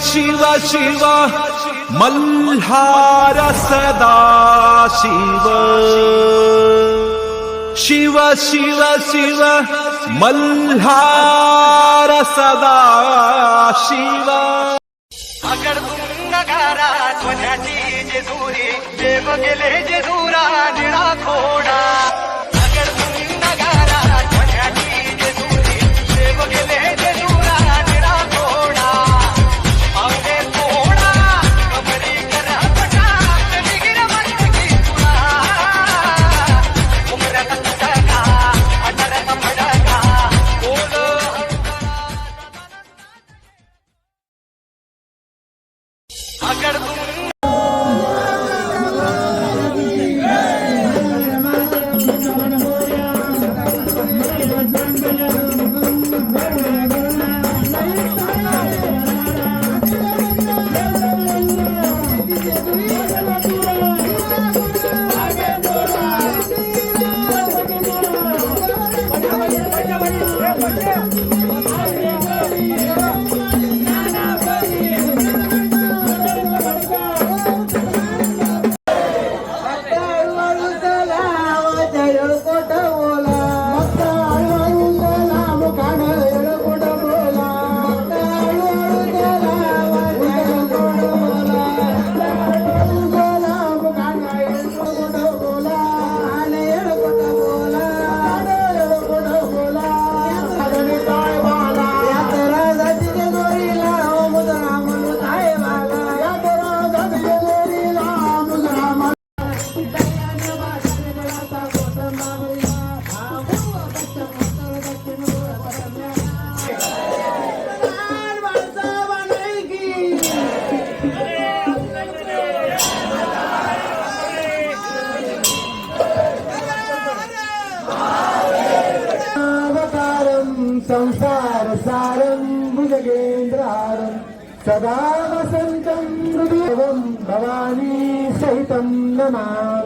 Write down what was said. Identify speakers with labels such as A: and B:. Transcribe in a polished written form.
A: शिव शिव मल्हार सदा शिव शिव शिव शिव मल्हार सदा शिव
B: नगारात वण्याची जेजुरी देव गेले जेजुरा निळा खोडा नगारात वण्याची जेजुरी देव गेले जेजुरा निळा खोडा पावले थोडा कबरी करा पटा निगिर म्हणकी तुला उमऱ्यात तुटका अटरत फडका बोल अगर
C: संसार सारं भुजगेन्द्रारं सदा वसन्तं हृदयं भवानी सहितं नमामि।